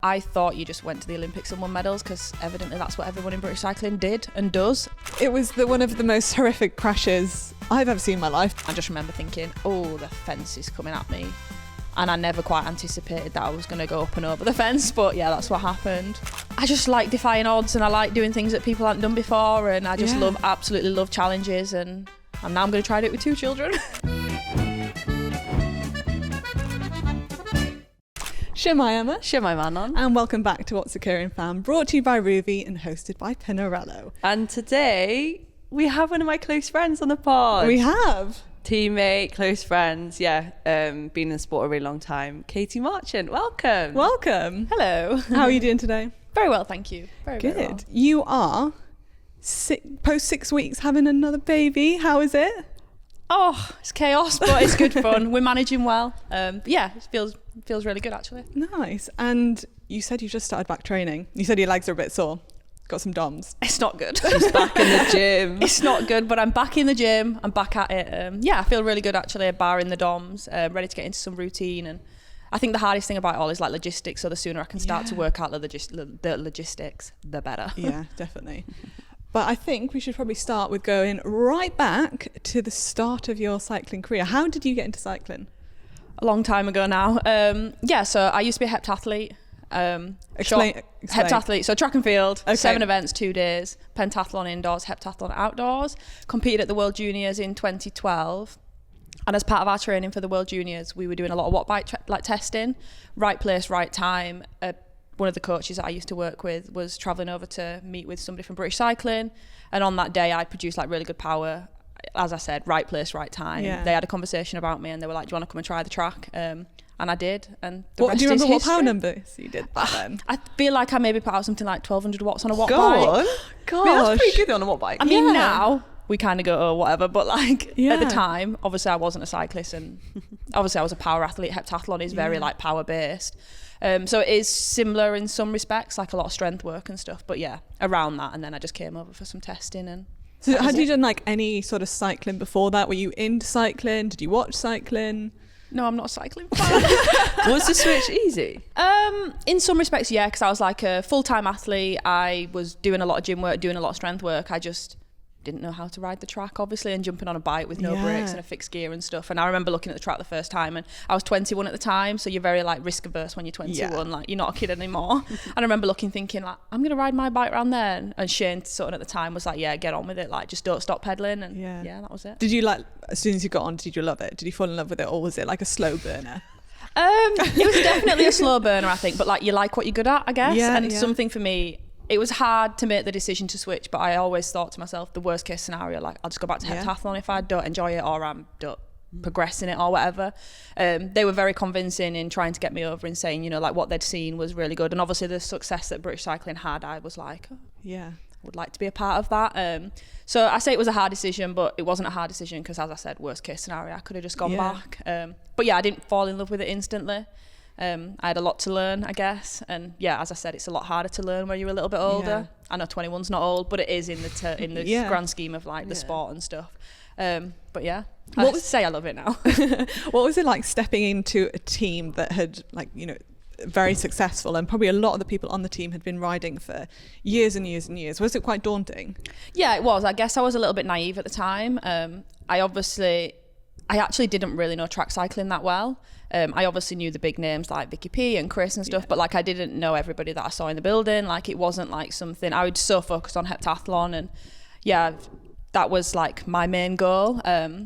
I thought you just went to the Olympics and won medals because evidently that's what everyone in British cycling did and does. It was one of the most horrific crashes I've ever seen in my life. I just remember thinking, oh, the fence is coming at me. And I never quite anticipated that I was going to go up and over the fence, but yeah, that's what happened. I just like defying odds and I like doing things that people haven't done before, and I just absolutely love challenges, and now I'm going to try to do it with 2 children. Shemai Emma. Shemai Manon. And welcome back to Watts Occurring Femmes, brought to you by Rouvy and hosted by Pinarello. And today we have one of my close friends on the pod. We have. Teammate, close friends, been in the sport a really long time. Katy Marchant, welcome. Welcome. Hello. How are you doing today? Very well, thank you. Very good. Very well. You are post 6 weeks having another baby. How is it? Oh, it's chaos, but it's good fun. We're managing well. It feels really good actually. Nice. And you said you just started back training. You said your legs are a bit sore. Got some DOMs. It's not good. She's back in the gym. It's not good, but I'm back in the gym. I'm back at it. I feel really good actually, barring the DOMs. Ready to get into some routine. And I think the hardest thing about it all is like logistics. So the sooner I can start to work out the logistics, the better. Yeah, definitely. But I think we should probably start with going right back to the start of your cycling career. How did you get into cycling? A long time ago now. So I used to be a heptathlete. Explain. Heptathlete, so track and field, okay. 7 events, 2 days, pentathlon indoors, heptathlon outdoors. Competed at the World Juniors in 2012. And as part of our training for the World Juniors, we were doing a lot of watt bike testing, right place, right time. One of the coaches that I used to work with was travelling over to meet with somebody from British Cycling, and on that day I produced like really good power. As I said, right place, right time. Yeah. They had a conversation about me and they were like, do you want to come and try the track? And I did. And do you remember what power numbers you did back then? I feel like I maybe put out something like 1200 watts on a watt Go bike. on. Gosh. I mean, that's pretty good on a watt bike. I mean, now we kind of go, oh, whatever. But like Yeah. at the time, obviously I wasn't a cyclist, and obviously I was a power athlete. Heptathlon is very like power based. So it is similar in some respects, like a lot of strength work and stuff. But yeah, around that. And then I just came over for some testing. And so had you done like any sort of cycling before that? Were you into cycling? Did you watch cycling? No, I'm not a cycling fan. Was the switch easy? In some respects, yeah, because I was like a full-time athlete. I was doing a lot of gym work, doing a lot of strength work. I just didn't know how to ride the track, obviously, and jumping on a bike with no brakes and a fixed gear and stuff. And I remember looking at the track the first time, and I was 21 at the time, so you're very like risk averse when you're 21, like you're not a kid anymore. And I remember thinking like, I'm gonna ride my bike around there, and Shane sort of at the time was like, yeah, get on with it, like just don't stop pedaling. And yeah, that was it. Did you like, as soon as you got on, did you love it? Did you fall in love with it, or was it like a slow burner? It was definitely a slow burner, I think, but like you like what you're good at, I guess. And something for me, it was hard to make the decision to switch, but I always thought to myself, the worst case scenario, like I'll just go back to heptathlon if I don't enjoy it, or I'm don't progress in it or whatever. They were very convincing in trying to get me over and saying, you know, like what they'd seen was really good. And obviously the success that British Cycling had, I was like, I would like to be a part of that. So I say it was a hard decision, but it wasn't a hard decision because, as I said, worst case scenario, I could have just gone back. But yeah, I didn't fall in love with it instantly. I had a lot to learn, I guess, and yeah, as I said, it's a lot harder to learn when you're a little bit older. I know 21's not old, but it is in the grand scheme of like the sport and stuff. But yeah, I say I love it now. What was it like stepping into a team that had, like, you know, very successful, and probably a lot of the people on the team had been riding for years and years and years? Was it quite daunting? Yeah, it was. I guess I was a little bit naive at the time. I actually didn't really know track cycling that well. I obviously knew the big names like Vicky P and Chris and stuff, but like I didn't know everybody that I saw in the building. Like it wasn't like something, I was so focused on heptathlon, and that was like my main goal.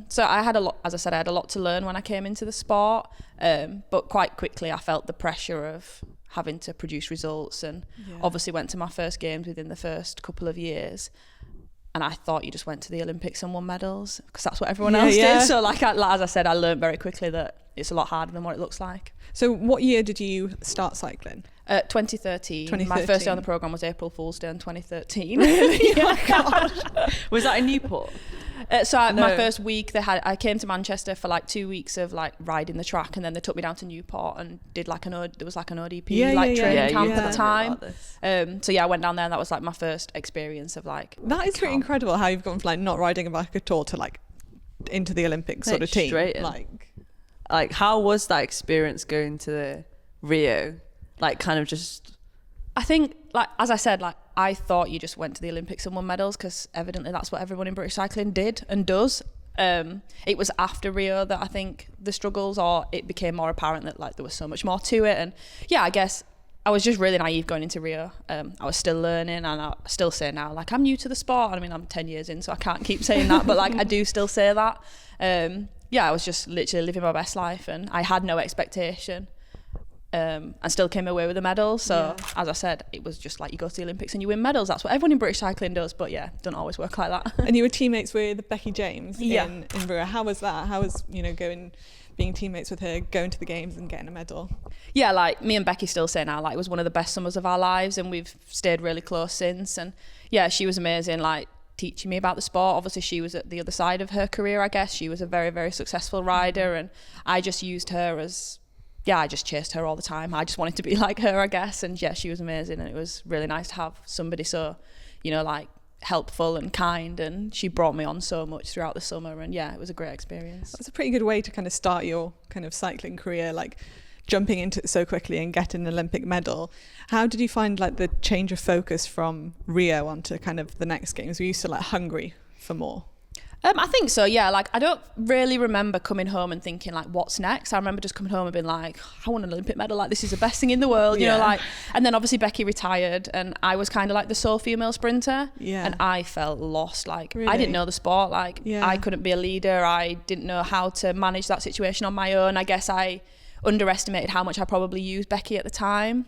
So I had a lot, as I said, I had a lot to learn when I came into the sport, but quite quickly I felt the pressure of having to produce results, and obviously went to my first games within the first couple of years. And I thought you just went to the Olympics and won medals because that's what everyone else did. So like as I said, I learned very quickly that it's a lot harder than what it looks like. So what year did you start cycling? 2013. My first day on the programme was April Fool's Day in 2013. Really? Oh my gosh. Was that in Newport? My first week, I came to Manchester for like 2 weeks of like riding the track, and then they took me down to Newport and did like there was like an ODP training camp at the time. I went down there, and that was like my first experience of like. That is pretty incredible how you've gone from like not riding a bike at all to like into the Olympics sort of team. Like how was that experience going to the Rio? Like kind of just... I think, like, as I said, like, I thought you just went to the Olympics and won medals because evidently that's what everyone in British cycling did and does. It was after Rio that I think the struggles, or it became more apparent that like there was so much more to it. And yeah, I guess I was just really naive going into Rio. I was still learning, and I still say now, like, I'm new to the sport. I mean, I'm 10 years in, so I can't keep saying that, but like I do still say that. Yeah, I was just literally living my best life, and I had no expectation. And still came away with a medal. So as I said, it was just like you go to the Olympics and you win medals. That's what everyone in British cycling does. But yeah, don't always work like that. And you were teammates with Becky James in Rio. How was that? How was, being teammates with her, going to the games and getting a medal? Yeah, like me and Becky still say now, like it was one of the best summers of our lives, and we've stayed really close since. And yeah, she was amazing, like teaching me about the sport. Obviously she was at the other side of her career, I guess. She was a very, very successful rider, and I just used her as... Yeah, I just chased her all the time. I just wanted to be like her, I guess. And yeah, she was amazing. And it was really nice to have somebody so, like helpful and kind. And she brought me on so much throughout the summer. And yeah, it was a great experience. It's a pretty good way to kind of start your kind of cycling career, like jumping into it so quickly and getting an Olympic medal. How did you find like the change of focus from Rio onto kind of the next games? Were you still like hungry for more? I think so, yeah. Like, I don't really remember coming home and thinking, like, what's next? I remember just coming home and being like, I want an Olympic medal. Like, this is the best thing in the world, you know, like. And then obviously Becky retired, and I was kind of like the sole female sprinter. Yeah. And I felt lost. Like, really? I didn't know the sport. Like, I couldn't be a leader. I didn't know how to manage that situation on my own. I guess I underestimated how much I probably used Becky at the time.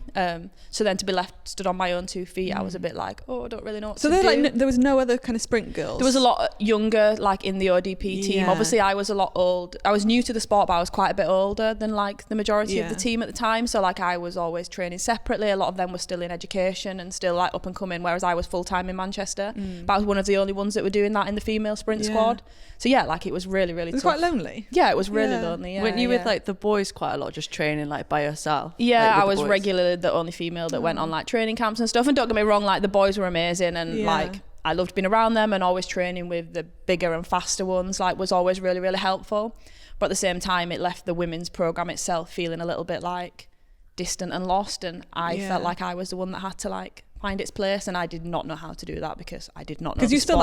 So then to be left stood on my own 2 feet, I was a bit like, I don't really know what to do. So there was no other kind of sprint girls? There was a lot younger, like in the ODP team. Obviously I was a lot old. I was new to the sport, but I was quite a bit older than like the majority of the team at the time. So like I was always training separately. A lot of them were still in education and still like up and coming, whereas I was full-time in Manchester. But I was one of the only ones that were doing that in the female sprint squad. So yeah, like it was really, really tough. It was quite lonely. Yeah, it was really lonely. Yeah, weren't you with like the boys quite a lot, just training like by yourself? Yeah, like, I was regularly the only female that went on like training camps and stuff. And don't get me wrong, like the boys were amazing, and like I loved being around them, and always training with the bigger and faster ones like was always really, really helpful. But at the same time, it left the women's program itself feeling a little bit like distant and lost, and I felt like I was the one that had to like find its place, and I did not know how to do that because I did not know the sport. Because you're still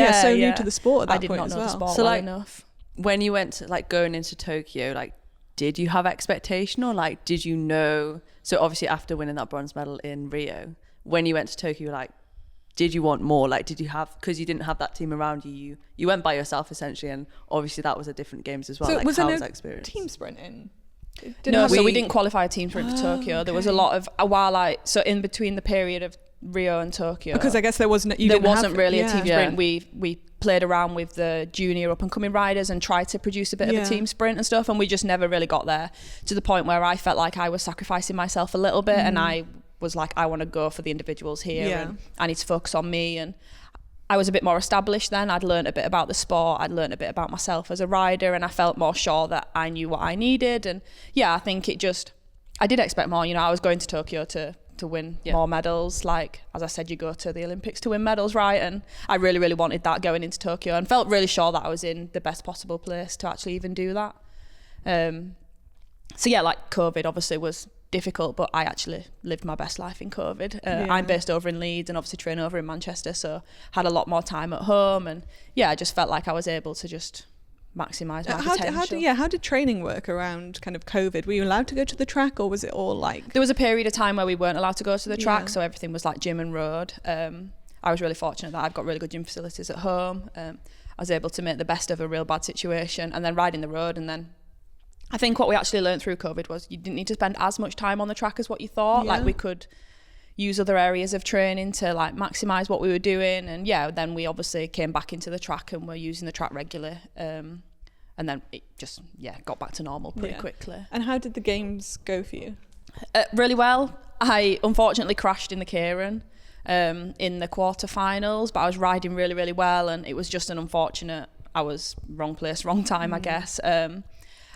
like so new to the sport at that point as well. I did not know the sport so well like, enough. When you went to like going into Tokyo, like did you have expectation, or like did you know? So obviously after winning that bronze medal in Rio, when you went to Tokyo, like did you want more? Like did you have, because you didn't have that team around you, you went by yourself essentially, and obviously that was a different games as well. So like, was how there was no that experience? Team sprinting? So we didn't qualify a team sprint for Tokyo. There was a lot of so in between the period of Rio and Tokyo, because I guess there wasn't really a team sprint. We played around with the junior up and coming riders and tried to produce a bit of a team sprint and stuff, and we just never really got there, to the point where I felt like I was sacrificing myself a little bit, and I was like, I want to go for the individuals here, and I need to focus on me. And I was a bit more established then. I'd learned a bit about the sport. I'd learned a bit about myself as a rider, and I felt more sure that I knew what I needed. And yeah, I think I did expect more. You know, I was going to Tokyo to win more medals. Like, as I said, you go to the Olympics to win medals, right? And I really, really wanted that going into Tokyo, and felt really sure that I was in the best possible place to actually even do that. So yeah, like COVID obviously was difficult, but I actually lived my best life in COVID. I'm based over in Leeds and obviously train over in Manchester, so had a lot more time at home, and yeah, I just felt like I was able to just maximise my potential. How did training work around kind of COVID? Were you allowed to go to the track, or was it all like... There was a period of time where we weren't allowed to go to the track, so everything was like gym and road. I was really fortunate that I've got really good gym facilities at home. I was able to make the best of a real bad situation, and then riding the road. And then I think what we actually learned through COVID was you didn't need to spend as much time on the track as what you thought. Like we could use other areas of training to like maximise what we were doing. And then we obviously came back into the track and were using the track regularly. And then it just, got back to normal pretty quickly. And how did the games go for you? Really well. I unfortunately crashed in the Keirin in the quarterfinals, but I was riding really, really well, and it was just an unfortunate, I was wrong place, wrong time, I guess.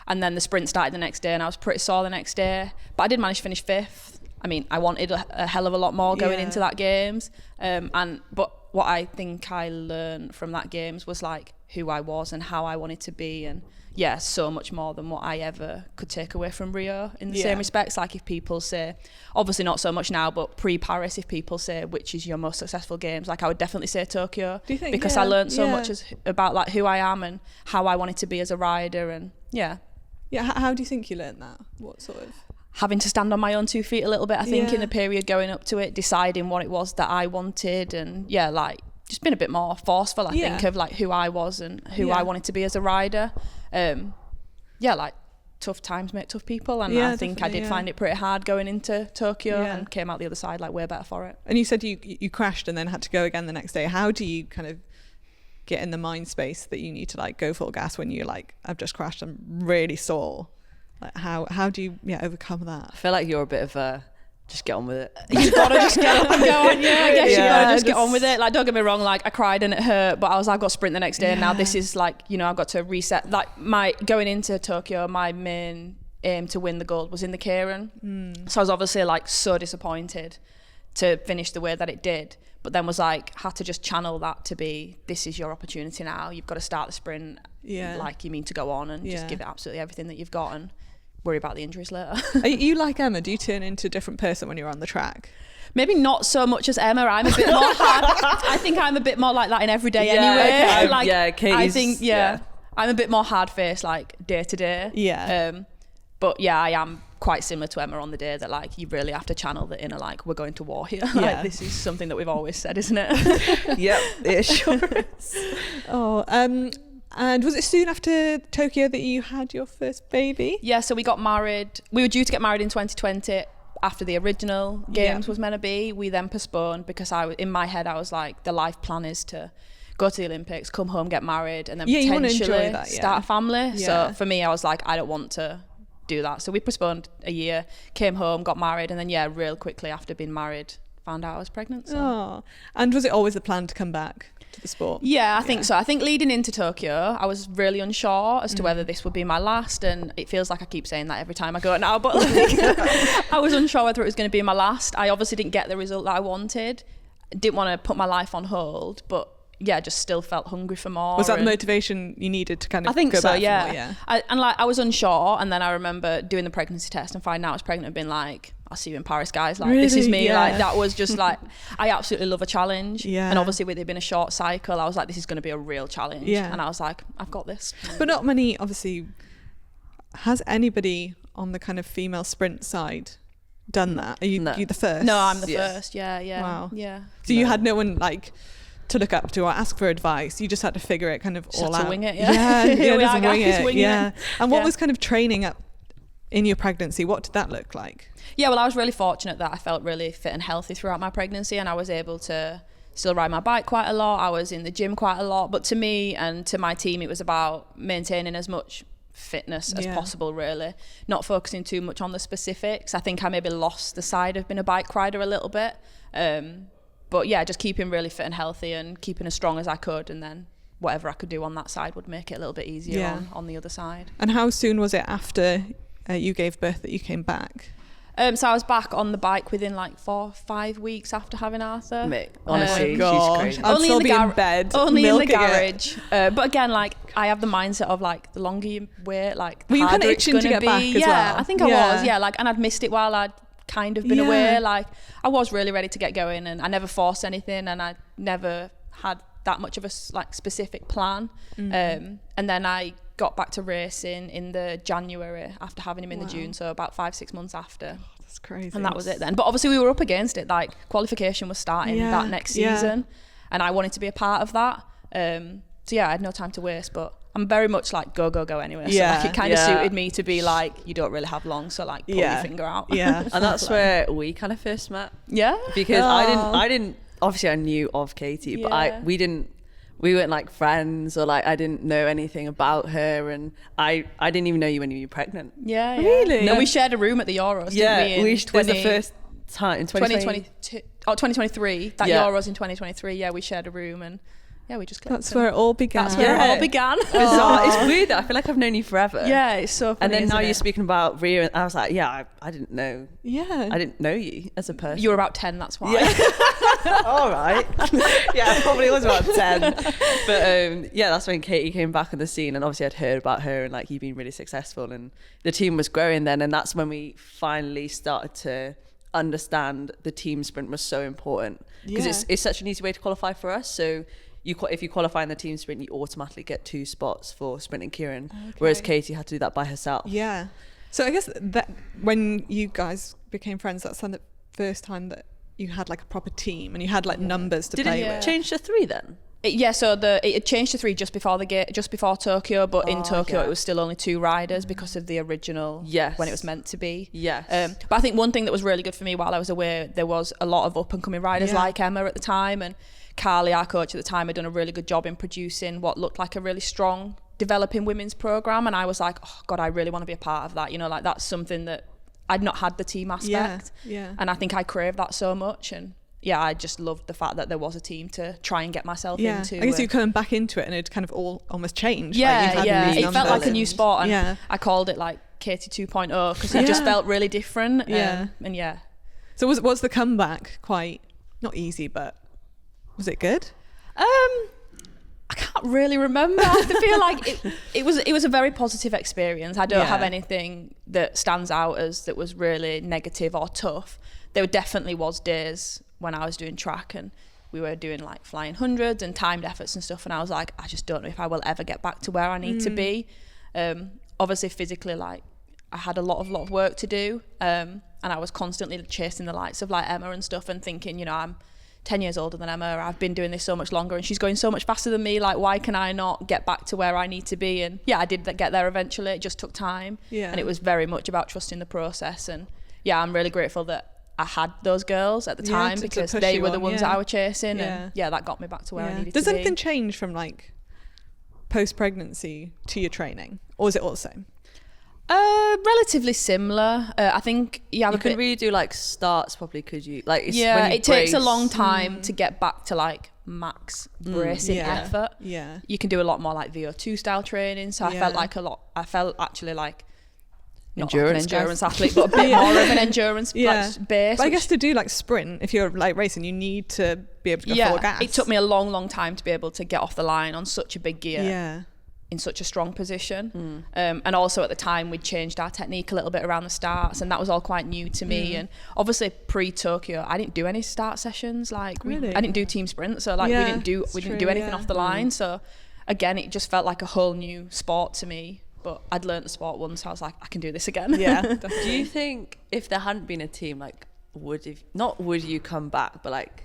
And then the sprint started the next day, and I was pretty sore the next day, but I did manage to finish 5th. I mean, I wanted a hell of a lot more going into that games. But what I think I learned from that games was like, who I was and how I wanted to be, and yeah, so much more than what I ever could take away from Rio in the same respects. Like if people say, obviously not so much now, but pre-Paris, if people say which is your most successful games, like I would definitely say Tokyo. Do you think? Because I learned so much about like who I am and how I wanted to be as a rider, and how do you think you learned that? What sort of? Having to stand on my own 2 feet a little bit, I think, in the period going up to it, deciding what it was that I wanted, and like just been a bit more forceful, I think, of like who I was and who I wanted to be as a rider. Like tough times make tough people, and I think I did find it pretty hard going into Tokyo and came out the other side like way better for it. And you said you crashed and then had to go again the next day. How do you kind of get in the mind space that you need to like go full gas when you're like, I've just crashed, I'm really sore? Like how do you overcome that? I feel like you're a bit of a just get on with it. You've got to just get up and go on. Yeah, I guess you've got to just get on with it. Like, don't get me wrong, like I cried and it hurt, but I've got to sprint the next day, and now this is like, I've got to reset. Like my going into Tokyo, my main aim to win the gold was in the Keirin. So I was obviously like so disappointed to finish the way that it did, but then was like, had to just channel that to be, this is your opportunity now. You've got to start the sprint like you mean to go on, and just give it absolutely everything that you've got, and worry about the injuries later. Are you like Emma? Do you turn into a different person when you're on the track? Maybe not so much as Emma. I'm a bit more hard. I think I'm a bit more like that in every day anyway. Okay. Like, Katie's, I think I'm a bit more hard-faced like day to day. But I am quite similar to Emma on the day that like you really have to channel the inner like, we're going to war here. Like this is something that we've always said, isn't it? Yep, it sure is. And was it soon after Tokyo that you had your first baby? Yeah, so we got married. We were due to get married in 2020 after the original games was meant to be. We then postponed because in my head I was like, the life plan is to go to the Olympics, come home, get married, and then potentially start a family. So for me, I was like, I don't want to do that. So we postponed a year, came home, got married, and then real quickly after being married, found out I was pregnant. So. And was it always the plan to come back to the sport? I think so. I think leading into Tokyo, I was really unsure as to whether this would be my last, and it feels like I keep saying that every time I go now, but like, I was unsure whether it was going to be my last. I obviously didn't get the result that I wanted, didn't want to put my life on hold, but just still felt hungry for more. Was that the motivation you needed to kind of go back for more? I was unsure, and then I remember doing the pregnancy test and finding out I was pregnant and being like, I'll see you in Paris, guys. Like, this is me. Like, that was just like, I absolutely love a challenge. And obviously with it being a short cycle, I was like, this is going to be a real challenge. And I was like, I've got this. But not many, obviously, has anybody on the kind of female sprint side done that? Are you the first? No, I'm the first. Yeah. Wow. Yeah. So you had no one like to look up to or ask for advice, you just had to figure it kind of just all had out. To wing it, wing it. And what was kind of training up in your pregnancy? What did that look like? Well, I was really fortunate that I felt really fit and healthy throughout my pregnancy, and I was able to still ride my bike quite a lot. I was in the gym quite a lot, but to me and to my team, it was about maintaining as much fitness as possible, really, not focusing too much on the specifics. I think I maybe lost the side of being a bike rider a little bit. But just keeping really fit and healthy and keeping as strong as I could, and then whatever I could do on that side would make it a little bit easier on the other side. And how soon was it after you gave birth that you came back? So I was back on the bike within like 4 or 5 weeks after having Arthur. Mate, honestly, she's crazy. I'd still be in bed, only in the garage. But again, like I have the mindset of like the longer you wait, like the harder it's going to get back as well. I think I was. Like, and I'd missed it while I'd kind of been away. Like I was really ready to get going, and I never forced anything, and I never had that much of a like specific plan. And then I got back to racing in the January after having him in the June, so about 5-6 months after. That's crazy. And that was it then. But obviously we were up against it, like qualification was starting that next season, and I wanted to be a part of that. So I had no time to waste, but I'm very much like go anyway. So like it kind of suited me to be like, you don't really have long, so like pull your finger out. And that's where we kind of first met. Because I didn't obviously I knew of Katy, but we weren't like friends, or like I didn't know anything about her, and I didn't even know you when you were pregnant. Really? No, we shared a room at the Euros. Didn't we? Was the first time in 2022 or 2023. That Euros in 2023. We shared a room, and we just clicked. That's where it all began. That's where it all began. Bizarre. It's weird that I feel like I've known you forever. It's so funny. And then now you're speaking about Rio, and I was like, I didn't know. I didn't know you as a person. You were about 10, that's why. All right. Yeah, it probably was about 10. But yeah, that's when Katy came back on the scene, and obviously I'd heard about her and like you'd been really successful, and the team was growing then, and that's when we finally started to understand the team sprint was so important, because it's such an easy way to qualify for us. So if you qualify in the team sprint, you automatically get 2 spots for sprinting Kieran, whereas Katy had to do that by herself. Yeah. So I guess that when you guys became friends, that's the first time that you had like a proper team and you had like numbers to play with. Did it change to 3 then? So it changed to 3 just before Tokyo, but in Tokyo it was still only 2 riders because of the original when it was meant to be. Yes. But I think one thing that was really good for me while I was away, there was a lot of up and coming riders like Emma at the time, and Carly, our coach at the time, had done a really good job in producing what looked like a really strong developing women's program, and I was like, oh God, I really want to be a part of that. You know, like that's something that I'd not had the team aspect, and I think I craved that so much. And I just loved the fact that there was a team to try and get myself into. I guess you're coming back into it and it kind of all almost changed. It felt like a new sport, and I called it like Katy 2.0 because it just felt really different. So was the comeback quite not easy, but was it good? I can't really remember. I feel like it was a very positive experience. I don't have anything that stands out as that was really negative or tough. There definitely was days when I was doing track and we were doing like flying hundreds and timed efforts and stuff, and I was like, I just don't know if I will ever get back to where I need to be. Obviously physically, like I had a lot of work to do, and I was constantly chasing the likes of like Emma and stuff and thinking, you know, I'm 10 years older than Emma, I've been doing this so much longer and she's going so much faster than me, like why can I not get back to where I need to be? And I did get there eventually. It just took time, and it was very much about trusting the process. And I'm really grateful that I had those girls at the time because they were the ones that I was chasing, and that got me back to where I needed to be. Does anything change from like post-pregnancy to your training, or is it all the same? Relatively similar. I think you can really do like starts properly, could you? Like it takes a long time to get back to like max bracing effort. You can do a lot more like VO2 style training, so I felt actually like not endurance, like an endurance athlete, but a bit more of an endurance base. But I guess to do like sprint, if you're like racing, you need to be able to go full gas. It took me a long time to be able to get off the line on such a big gear. In such a strong position, and also at the time we'd changed our technique a little bit around the starts, and that was all quite new to me. And obviously pre-Tokyo I didn't do any start sessions, like I didn't do team sprint, so like we didn't do anything off the line. So again, it just felt like a whole new sport to me, but I'd learnt the sport once, so I was like, I can do this again. Do you think if there hadn't been a team, like would you come back, but like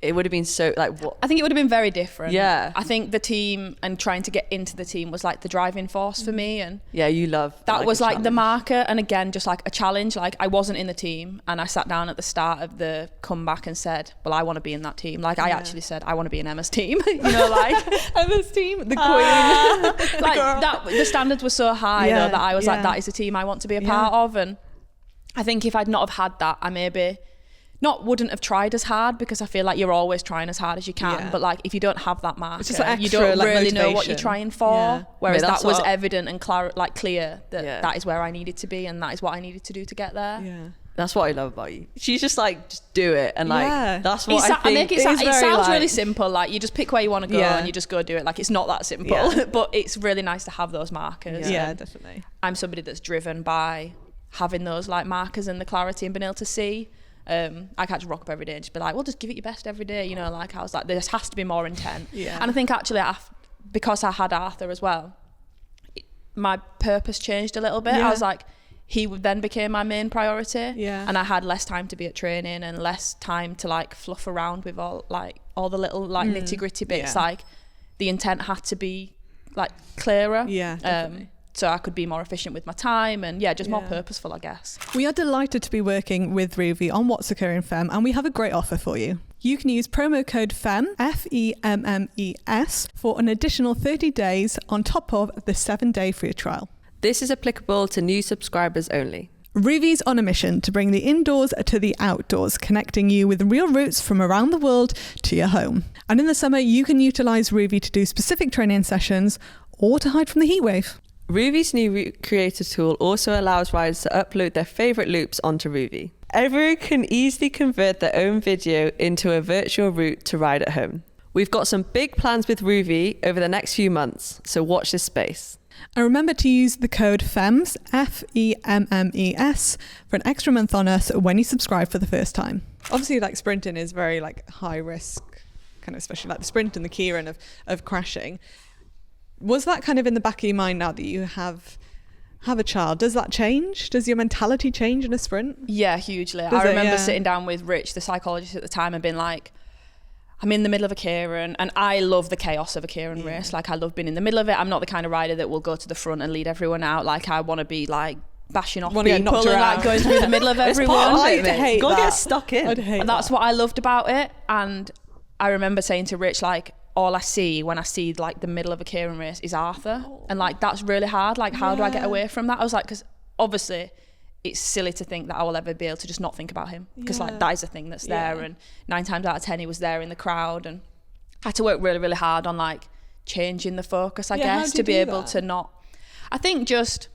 it would have been so like what? I think it would have been very different. I think the team and trying to get into the team was like the driving force for me. And you love that, was like the marker, and again just like a challenge. Like I wasn't in the team, and I sat down at the start of the comeback and said, well, I want to be in that team. Like I actually said, I want to be in Emma's team. You know, like Emma's team, the queen. Like that, the standards were so high though, that I was like, that is a team I want to be a part of. And I think if I'd not have had that, I maybe wouldn't have tried as hard, because I feel like you're always trying as hard as you can, but like if you don't have that marker, just like extra, you don't really motivation. know what you're trying for. Whereas that was evident and clear that that is where I needed to be, and that is what I needed to do to get there. That's what I love about you. She's just like, just do it, and like that's what I think. It sounds really simple, like you just pick where you want to go and you just go do it. Like it's not that simple, but it's really nice to have those markers. Definitely. I'm somebody that's driven by having those like markers and the clarity and being able to see. I can't just rock up every day and just be like, well, just give it your best every day, you know. Like I was like, there has to be more intent. And I think actually because I had Arthur as well, my purpose changed a little bit. I was like, he then became my main priority, and I had less time to be at training and less time to like fluff around with all the little like nitty gritty bits. Like the intent had to be like clearer. Definitely. So I could be more efficient with my time and just more purposeful, I guess. We are delighted to be working with Rouvy on Watts Occurring Femmes, and we have a great offer for you. You can use promo code FEMMES, FEMMES, for an additional 30 days on top of the 7-day free trial. This is applicable to new subscribers only. Rouvy's on a mission to bring the indoors to the outdoors, connecting you with real routes from around the world to your home. And in the summer, you can utilise Rouvy to do specific training sessions or to hide from the heatwave. Rouvy's new route creator tool also allows riders to upload their favourite loops onto Rouvy. Everyone can easily convert their own video into a virtual route to ride at home. We've got some big plans with Rouvy over the next few months, so watch this space. And remember to use the code FEMMES, FEMMES, for an extra month on us when you subscribe for the first time. Obviously, like sprinting is very like high risk, kind of especially like the sprint and the keirin of crashing. Was that kind of in the back of your mind now that you have a child? Does that change? Does your mentality change in a sprint? Yeah, hugely. I remember sitting down with Rich, the psychologist at the time, and being like, I'm in the middle of a keirin, and I love the chaos of a keirin race. Like, I love being in the middle of it. I'm not the kind of rider that will go to the front and lead everyone out. Like, I want to be like bashing off people and like going through the middle of everyone. I'd hate Gotta that. get stuck in. And that's what I loved about it. And I remember saying to Rich, like, all I see when I see like the middle of a keirin race is Arthur. And like, that's really hard. Like, how do I get away from that? I was like, because obviously it's silly to think that I will ever be able to just not think about him, because like that is a thing that's there, and 9 times out of 10 he was there in the crowd, and I had to work really, really hard on like changing the focus, I guess, to be able to not, I think just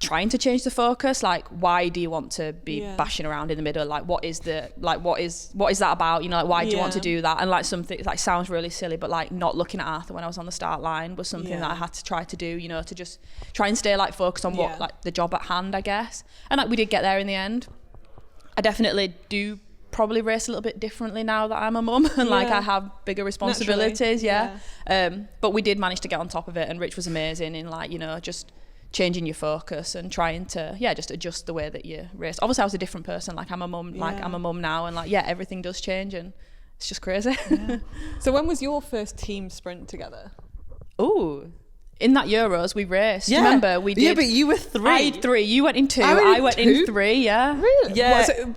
trying to change the focus. Like, why do you want to be bashing around in the middle? Like, what is that about? You know, like, why do you want to do that? And like, something like sounds really silly, but like not looking at Arthur when I was on the start line was something that I had to try to do, you know, to just try and stay like focused on what like the job at hand, I guess. And like, we did get there in the end. I definitely do probably race a little bit differently now that I'm a mum and like I have bigger responsibilities. But we did manage to get on top of it, and Rich was amazing in like, you know, just changing your focus and trying to just adjust the way that you race. Obviously I was a different person, like I'm a mum I'm a mum now, and like everything does change, and it's just crazy. So when was your first team sprint together? In that Euros we raced. Remember we did. But you were 3. I had 3, you went in 2, I went in 3. Really?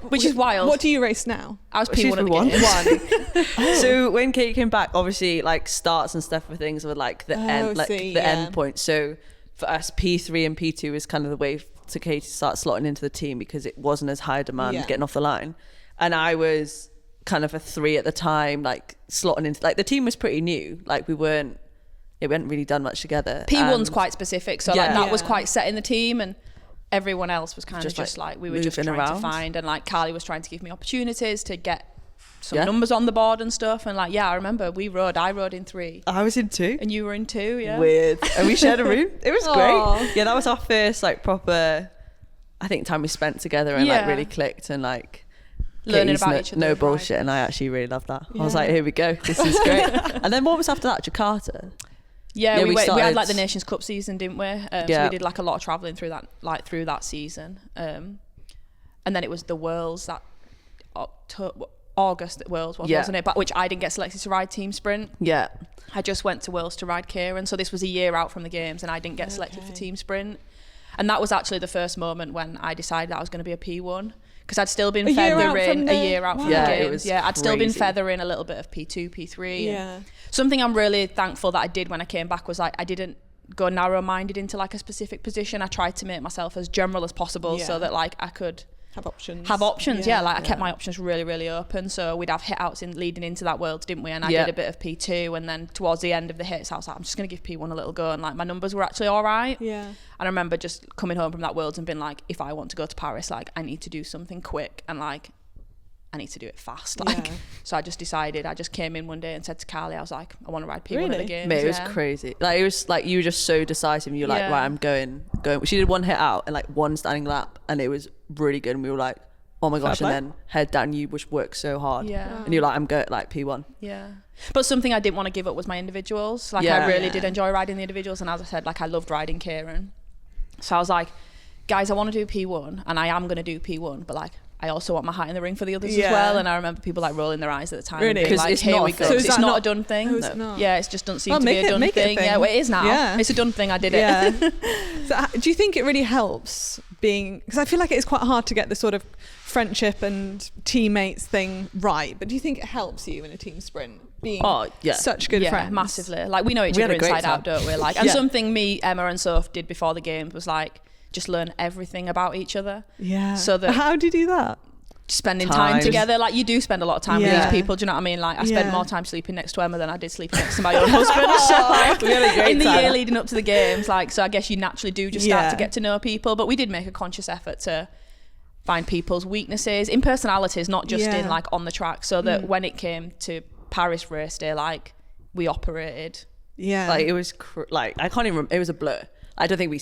Which is wild. What do you race now? I was P1 at the games. So when Kate came back, obviously like starts and stuff for things were like the end, like the end point. So for us, P3 and P2 is kind of the way to Katie to start slotting into the team, because it wasn't as high demand getting off the line. And I was kind of a 3 at the time, like slotting into, like the team was pretty new. Like we hadn't really done much together. P1's quite specific. So like that was quite set in the team, and everyone else was kind of just like we were just trying to find, and like Carly was trying to give me opportunities to get some numbers on the board and stuff, and like I remember I rode in 3. I was in 2 and you were in 2. Weird. And we shared a room. It was great. That was our first like proper, I think, time we spent together, and like really clicked, and like learning about each other. No bullshit, and I actually really loved that. I was like, here we go, this is great. And then what was after that? Jakarta. We had like the Nations Cup season, didn't we? So we did like a lot of travelling through that season, and then it was the Worlds that August at Worlds wasn't it? But which I didn't get selected to ride team sprint. I just went to Worlds to ride keirin, so this was a year out from the games, and I didn't get selected for team sprint. And that was actually the first moment when I decided that I was going to be a P1, because I'd still been feathering a year out from the games. I'd still been feathering a little bit of P2, P3. Something I'm really thankful that I did when I came back was like I didn't go narrow-minded into like a specific position. I tried to make myself as general as possible so that like I could have options. I kept my options really, really open. So we'd have hit outs leading into that Worlds, didn't we? And I did a bit of P2, and then towards the end of the hits I was like, I'm just going to give P1 a little go, and like my numbers were actually all right. And I remember just coming home from that Worlds and being like, if I want to go to Paris, like I need to do something quick, and like I need to do it fast. So I just decided, I just came in one day and said to Carly, I was like, I want to ride P1 at the games. Mate, it was crazy. Like it was like you were just so decisive, and you were like, right, I'm going. She did one hit out and like one standing lap, and it was really good, and we were like, oh my gosh. And then head down, you just worked so hard, and you're like, I'm going like P1. But something I didn't want to give up was my individuals. Like I really did enjoy riding the individuals, and as I said, like I loved riding keirin. So I was like, guys, I want to do P1, and I am going to do P1, but like I also want my hat in the ring for the others as well. And I remember people like rolling their eyes at the time, because like, here we go. So it's not a done thing. It just doesn't seem to be a done thing. Well, it is now. It's a done thing. I did it. So do you think it really helps being, because I feel like it's quite hard to get the sort of friendship and teammates thing right, but do you think it helps you in a team sprint being such good friends? Massively. Like we know each other inside out, don't we? Like, and something me, Emma and Soph did before the games was like just learn everything about each other. So that, how do you do that? Spending time together. Like you do spend a lot of time with these people, do you know what I mean? Like I spent more time sleeping next to Emma than I did sleeping next to my own husband. So like, in the year leading up to the games, like, so I guess you naturally do just start to get to know people. But we did make a conscious effort to find people's weaknesses in personalities, not just in like on the track, so that when it came to Paris race day, like we operated. Yeah, like it was like I can't even remember, it was a blur. I don't think we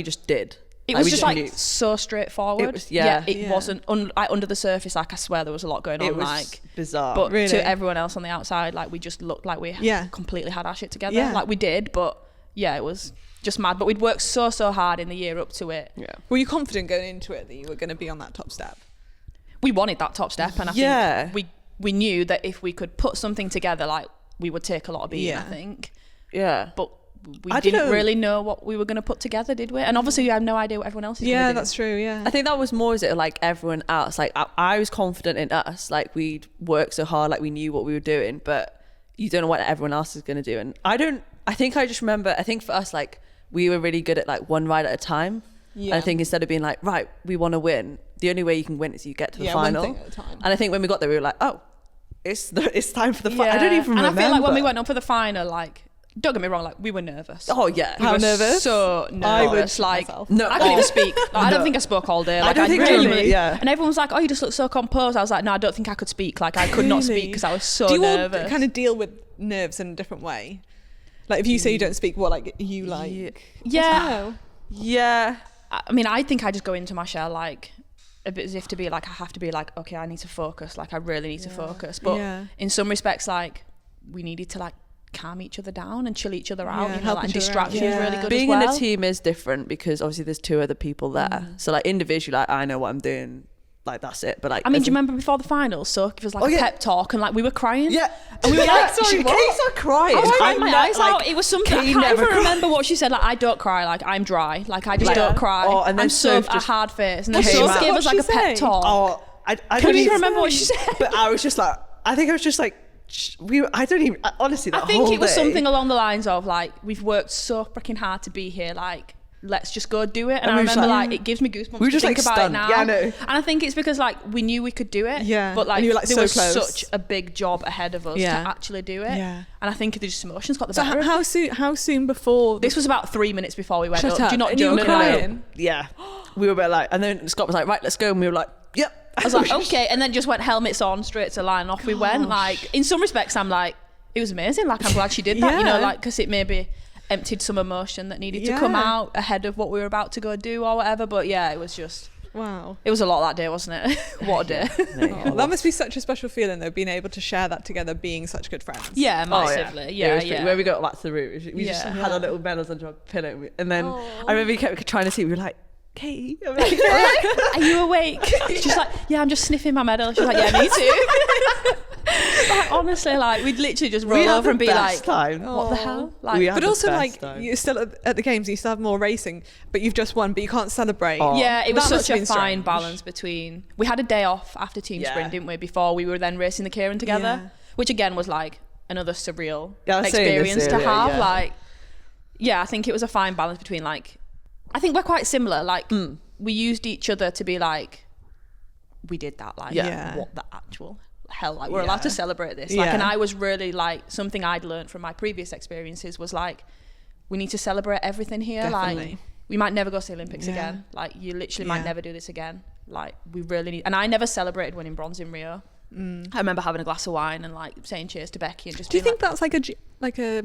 just did. It was just like so straightforward. It was, it wasn't under the surface. Like I swear there was a lot going on. It was like bizarre, but really. To everyone else on the outside, like we just looked like we completely had our shit together. Yeah. Like we did, but it was just mad. But we'd worked so hard in the year up to it. Yeah. Were you confident going into it that you were going to be on that top step? We wanted that top step, and I think we knew that if we could put something together, like we would take a lot of beating. I think. Yeah. But we didn't really know what we were going to put together, did we? And obviously you have no idea what everyone else is going to do. Yeah, that's true, yeah. I think that was more, is it like everyone else? Like I was confident in us, like we'd worked so hard, like we knew what we were doing, but you don't know what everyone else is going to do. And I think for us, like we were really good at like one ride at a time. Yeah. And I think instead of being like, right, we want to win, the only way you can win is you get to the final. One thing at a time. And I think when we got there, we were like, oh, it's time for the final. I don't even remember. And I feel like when we went up for the final, like, don't get me wrong, like we were nervous. Oh yeah, How nervous? So nervous. I couldn't even speak. Like, I don't think I spoke all day. Like, I don't think really. Yeah. And everyone was like, "Oh, you just look so composed." I was like, "No, I don't think I could speak. Like I could not speak because I was so nervous." Do you all kind of deal with nerves in a different way? Like if you say you don't speak, what like you like? Yeah. Yeah. I mean, I think I just go into my shell like a bit as if to be like I have to be like, okay, I need to focus. Like I really need to focus. But in some respects, like we needed to like calm each other down and chill each other out, you know, like, and distraction is really good being as well. In a team is different because obviously there's two other people there, so like individually, like I know what I'm doing, like that's it. But like, I mean, do you remember before the finals? So it was like a pep talk, and like we were crying. Yeah, and we were like, sorry, Katie started crying. I cried my eyes out. It was something I can't even remember what she said. Like I don't cry. Like I'm dry. Like I just don't cry. Oh, and then I'm so a hard face. And then Soph gave us like a pep talk. Oh, I don't even remember what she said. But I was just like, I think I was just like. I don't even honestly. I think it was something along the lines of like, we've worked so freaking hard to be here. Like, let's just go do it. And I remember like it gives me goosebumps to think about it now. Yeah, I know. And I think it's because like we knew we could do it. Yeah. But like, there was such a big job ahead of us to actually do it. Yeah. And I think the just emotions got the better. So how soon before? This was about 3 minutes before we went up. Do you not joke? You were crying? Yeah. We were like, and then Scott was like, right, let's go. And we were like, yep. I was like, okay, and then just went helmets on, straight to line, off we went. Like, in some respects, I'm like, it was amazing. Like, I'm glad she did that, you know, like, because it maybe emptied some emotion that needed to come out ahead of what we were about to go do or whatever. But yeah, it was just, wow. It was a lot that day, wasn't it? What a day. That must be such a special feeling, though, being able to share that together, being such good friends. Yeah, massively. Yeah. When we got back to the room, we just had our little medals under our pillow. And then I remember we kept trying to see, we were like, Katie, are you awake? She's like, yeah, I'm just sniffing my medal. She's like, yeah, me too. Like, honestly, like we'd literally just roll over and be like, what the hell? Like, but also like you're still at the games, you still have more racing, but you've just won, but you can't celebrate. Yeah, it was such a fine balance between. We had a day off after team sprint, didn't we? Before we were then racing the Kieran together, which again was like another surreal experience to have. Like, I think it was a fine balance between like. I think we're quite similar. Like we used each other to be like, we did that. Like, what the actual hell? Like, we're allowed to celebrate this. Like, and I was really like something I'd learned from my previous experiences was like, we need to celebrate everything here. Definitely. Like, we might never go to the Olympics again. Like, you literally might never do this again. Like, we really need. And I never celebrated winning bronze in Rio. I remember having a glass of wine and like saying cheers to Becky and just. Do you think that's like a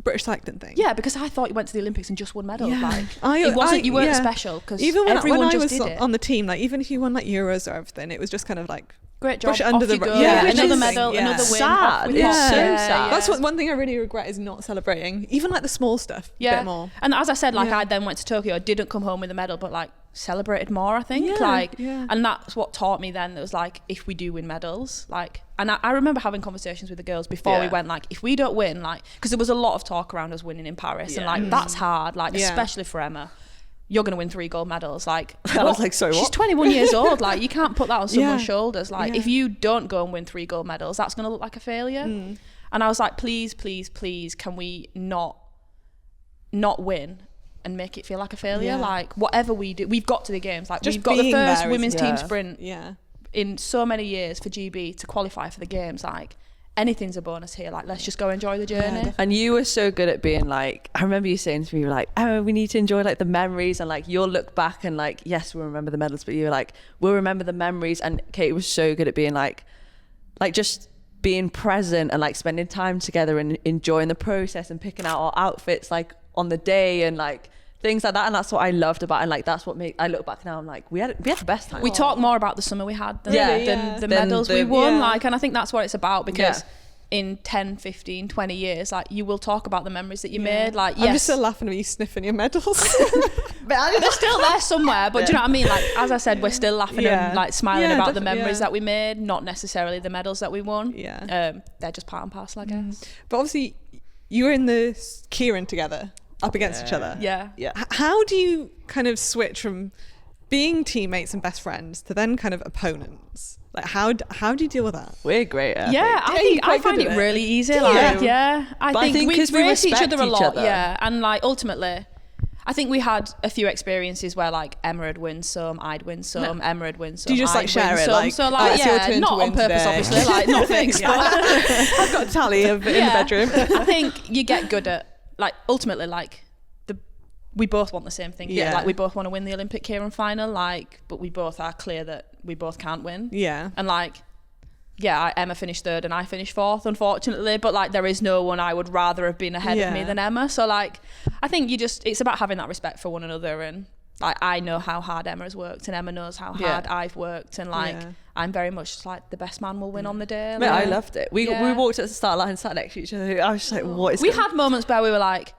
British cycling thing? Yeah, because I thought you went to the Olympics and just won medals. Like, it wasn't. You weren't special because everyone when I just was did it. on the team, like even if you won like Euros or everything, it was just kind of like great job. Brush it under the rug. Another medal, another win. Sad. It's so sad. That's one thing I really regret is not celebrating, even like the small stuff. A bit more. And as I said, like I then went to Tokyo. I didn't come home with a medal, but like celebrated more. I think and that's what taught me then. It was like if we do win medals, like. And I remember having conversations with the girls before we went, like, if we don't win, like, because there was a lot of talk around us winning in Paris, and like that's hard, like especially for Emma. You're gonna win 3 gold medals, like. I was like, so what? She's 21 years old, like you can't put that on someone's shoulders. Like if you don't go and win 3 gold medals, that's gonna look like a failure. And I was like, please, can we not win and make it feel like a failure? Like whatever we do, we've got to the games. Like just we've got the first there, women's team sprint. Yeah. In so many years for GB to qualify for the games, like anything's a bonus here. Like, let's just go enjoy the journey. Yeah, and you were so good at being like, I remember you saying to me, you were like, oh, we need to enjoy like the memories, and like you'll look back and like, yes, we'll remember the medals, but you were like, we'll remember the memories. And Katie was so good at being like just being present and like spending time together and enjoying the process and picking out our outfits like on the day and like things like that. And that's what I loved about it. And like that's what I look back now, I'm like, we had the best time. We talk more about the summer we had than the Than medals we won. yeah. Like, and I think that's what it's about, because in 10, 15, 20 years, like, you will talk about the memories that you made. Like, yes, I'm just still laughing at you sniffing your medals. they're still there somewhere, but do you know what I mean? Like, as I said, we're still laughing and like smiling about the memories that we made, not necessarily the medals that we won. They're just part and parcel, I guess. But obviously you were in the Kieran together up against each other. How do you kind of switch from being teammates and best friends to then kind of opponents? Like, how do you deal with that? We're great at I find it really easy. I think we race each other a lot. And like, ultimately, I think we had a few experiences where like Emma would win some, I'd win some, Emma would win some. Do you just like share it? Like, so like, not on purpose, obviously, like not fixed. But I've got a tally in the bedroom. I think you get good at, like, ultimately, like, we both want the same thing. Like, we both want to win the Olympic Kieran final, like, but we both are clear that we both can't win. And like, Emma finished third and I finished fourth, unfortunately, but like, there is no one I would rather have been ahead of me than Emma. So like, I think it's about having that respect for one another, and like, I know how hard Emma has worked and Emma knows how hard I've worked, and like, I'm very much like, the best man will win on the day. Mate, I loved it. We walked at the start line and sat next to each other. I was just like, what is we had moments where we were like,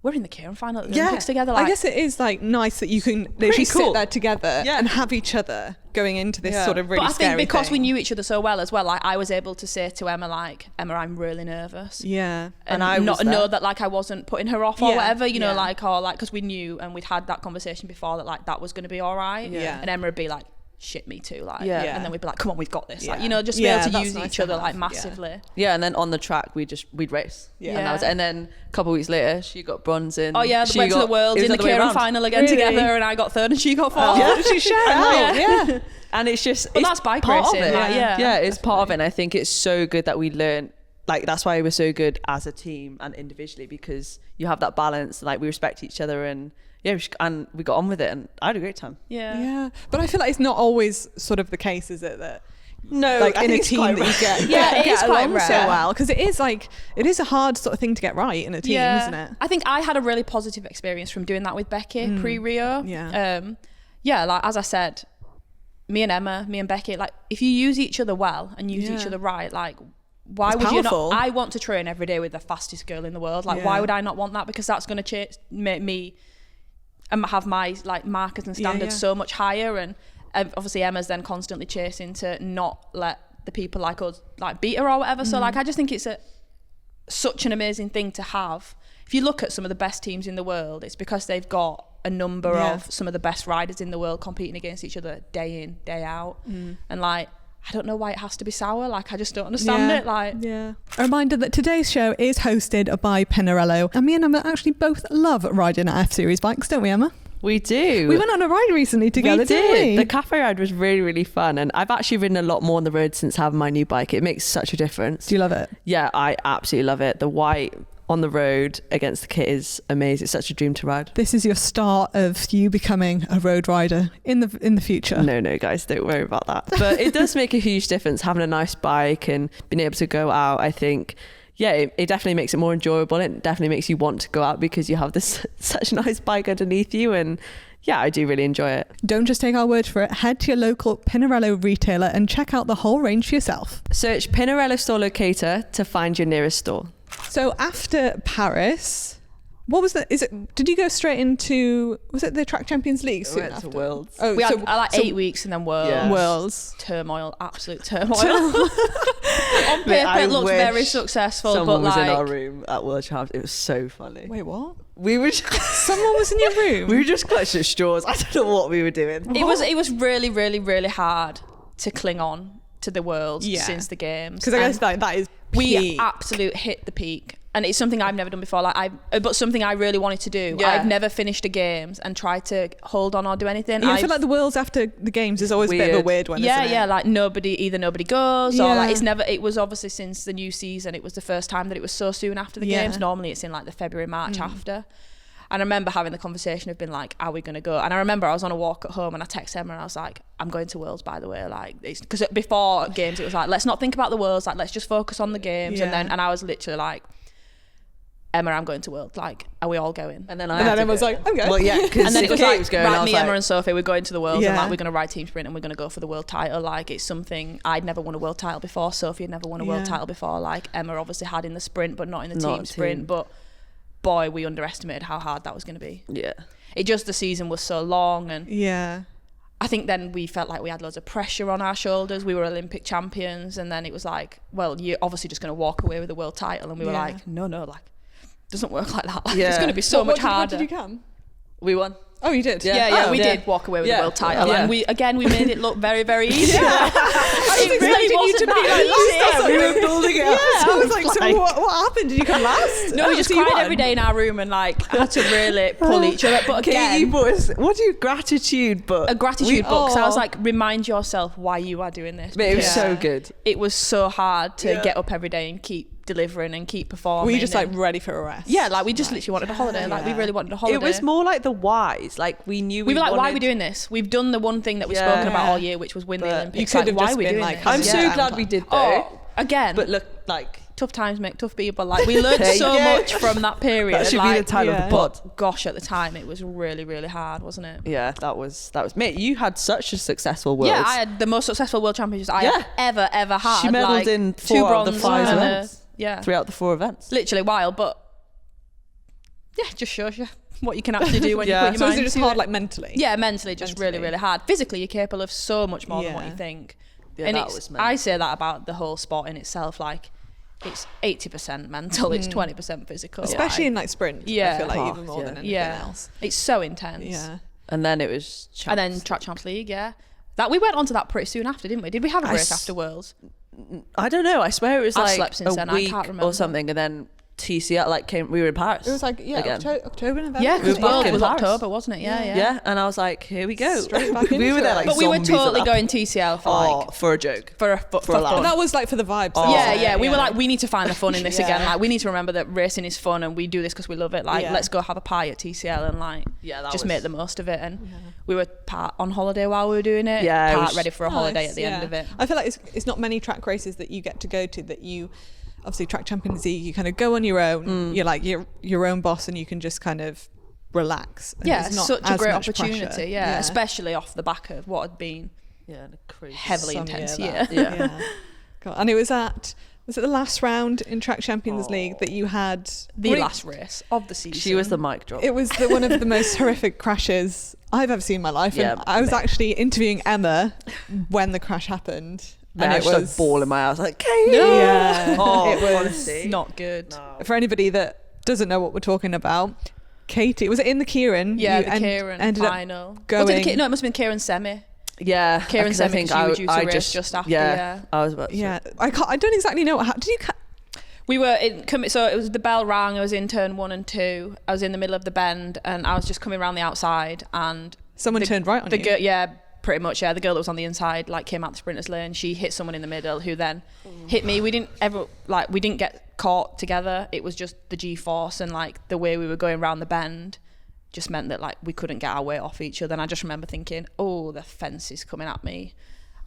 we're in the Kieran final at the Olympics together. Like, I guess it is like nice that you can literally sit there together and have each other going into this sort of really scary thing. But I think because we knew each other so well as well, like, I was able to say to Emma, like, Emma, I'm really nervous. And I know that like I wasn't putting her off or whatever, you know, like, or like, because we knew and we'd had that conversation before that like that was going to be all right. And Emma would be like, shit, me too, like, and then we'd be like, come on, we've got this, like, you know, just be able to use each other like massively. And then on the track we'd race, and then a couple of weeks later she got bronze in. We went to the Worlds in the Kieran final again together, and I got third and she got fourth. She shared and it's just, but that's bike racing, it's part of it. And I think it's so good that we learn, like, that's why we're so good as a team and individually, because you have that balance, like, we respect each other, and and we got on with it, and I had a great time. But I feel like it's not always sort of the case, is it, that like in a team that you it is quite rare. So well, because it is a hard sort of thing to get right in a team, isn't it? I think I had a really positive experience from doing that with Becky pre-Rio. Like, as I said, me and Becky, like, if you use each other well and use each other right, like, why would you not? I want to train every day with the fastest girl in the world. Like, why would I not want that? Because that's going to make me have my like markers and standards so much higher, and obviously Emma's then constantly chasing to not let the people like us like beat her or whatever. So like, I just think it's such an amazing thing to have. If you look at some of the best teams in the world, it's because they've got a number of some of the best riders in the world competing against each other day in, day out. And like, I don't know why it has to be sour. Like, I just don't understand it. Like, a reminder that today's show is hosted by Pinarello, and me and Emma actually both love riding at F-Series bikes, don't we, Emma? We do. We went on a ride recently together, didn't we? The cafe ride was really, really fun, and I've actually ridden a lot more on the road since having my new bike. It makes such a difference. Do you love it? Yeah, I absolutely love it. The white on the road against the kit is amazing. It's such a dream to ride. This is your start of you becoming a road rider in the future. No, guys, don't worry about that. But it does make a huge difference having a nice bike and being able to go out. I think, it definitely makes it more enjoyable. It definitely makes you want to go out because you have this such a nice bike underneath you, and I do really enjoy it. Don't just take our word for it. Head to your local Pinarello retailer and check out the whole range for yourself. Search Pinarello store locator to find your nearest store. So after Paris, what was that? Did you go straight into, was it the Track Champions League soon after? To Worlds. Oh, we had like 8 weeks and then Worlds. Yeah. Worlds. Turmoil, absolute turmoil. On paper, it looks very successful, someone but was like, in our room at World Champs. It was so funny. Wait, what? We were someone was in your room? We were just clutching at straws. I don't know what we were doing. What? It was really, really, really hard to cling on to the Worlds since the Games. Because I guess that is peak. We absolute hit the peak And it's something I've never done before. But something I really wanted to do. Yeah. I've never finished a games and tried to hold on or do anything. Yeah, I feel like the Worlds after the games is always a bit of a weird one. Yeah, isn't it? yeah. Like either nobody goes or Yeah. like it's never. It was obviously since the new season. It was the first time that it was so soon after the games. Normally it's in like the February, March after. And I remember having the conversation of being like, are we going to go? And I remember I was on a walk at home and I texted Emma and I was like, I'm going to Worlds, by the way. Like, because before games it was like, let's not think about the Worlds. Like, let's just focus on the games. Yeah. And I was literally like, Emma, I'm going to Worlds. Like, are we all going? And then Emma was like, I'm going. Well, yeah, because and then it was like, going, right, I was me, like, Emma and Sophie, we're going to the Worlds and Yeah. like we're going to ride team sprint and we're going to go for the world title. Like, it's something I'd never won a world title before. Sophie had never won a world title before. Like, Emma obviously had in the sprint, but not in the team sprint. But boy, we underestimated how hard that was going to be. Yeah. The season was so long, and Yeah. I think then we felt like we had loads of pressure on our shoulders. We were Olympic champions, and then it was like, well, you're obviously just going to walk away with a world title. And we were like, no, like, doesn't work like that. Like, it's going to be so much harder. What did you come? We won. Oh, you did? Yeah, we did walk away with the world title, and we made it look very, very easy. I was expecting you to be like last. We were building it up. I was like, so what happened? Did you come last? No, we just cried every day in our room and like had to really pull each other. But again, Katie, what do you gratitude book? A gratitude book. So I was like, remind yourself why you are doing this. But it was so good. It was so hard to get up every day and keep delivering and keep performing. Were you just like ready for a rest? Yeah, like we just literally wanted a holiday. Like we really wanted a holiday. It was more like the whys. Like we knew we were like, why are we doing this? We've done the one thing that we've spoken about all year, which was win the Olympics. You could have why just are we been doing like, this? I'm so glad we did though. Again. But look, like tough times make tough people. Like we learned so much from that period. That should be the title of the pod. But gosh, at the time it was really, really hard, wasn't it? Yeah, that was mate. You had such a successful Worlds. Yeah, I had the most successful World Championships I have ever had. She medalled in 4 out of the 5 events. 3 out of the 4 events. Literally wild, but yeah, just shows you what you can actually do when you put your mind so is it just to hard, it. like mentally? Yeah, mentally, just really, really hard. Physically, you're capable of so much more than what you think. Yeah, and that was I say that about the whole sport in itself. Like, it's 80% mental, it's 20% physical. Especially in like sprint. Yeah. I feel like even more than anything else. It's so intense. Yeah. And then it was And then Track Champs League, that we went on to that pretty soon after, didn't we? Did we have a break after Worlds? I don't know. I swear it was I've like slept since a then, I week can't remember. or something, and then TCL like came. We were in Paris. It was like again. October, November. Yeah, because back Worlds in was Paris. October, wasn't it? Yeah. Yeah, and I was like, here we go. Straight back we into were there it. like But we were zombies totally at that going TCL for like for a joke. for laugh. fun. But that was like for the vibes. We were like, we need to find the fun in this again. Like, we need to remember that racing is fun and we do this because we love it. Like, let's go have a pie at TCL and like, just make the most of it. And we were part on holiday while we were doing it. Yeah, part ready for a holiday at the end of it. I feel like it's not many track races that you get to go to that you. Obviously, Track Champions League, you kind of go on your own. You're like your own boss, and you can just kind of relax. And Yeah, it's not such a as great much opportunity. pressure. Yeah, especially off the back of what had been crazy heavily Some intense year year. that. Yeah. God. And it was it the last round in Track Champions League that you had The last race of the season. She was the mic drop. It was one of the most horrific crashes I've ever seen in my life. Yeah, and I was actually interviewing Emma when the crash happened. And it was like ball in my eyes, like Katie. No. Yeah. Oh, it was honestly. not good. No. For anybody that doesn't know what we're talking about, Katie, was it in the Kieran? Yeah, You the Kieran ended final. up going. Was it no, it must have been Kieran semi. Yeah, Kieran because I semi, think because you were due to race just after. Yeah. I was about to. Yeah, I don't exactly know what happened. Did you? We were so it was the bell rang. I was in turn 1 and 2. I was in the middle of the bend, and I was just coming around the outside, and Someone turned right on you. Girl, yeah, pretty much. Yeah, the girl that was on the inside like came out the sprinters lane. She hit someone in the middle, who then hit me. We didn't get caught together. It was just the G-force and like the way we were going around the bend just meant that like we couldn't get our weight off each other. And I just remember thinking, oh, the fence is coming at me.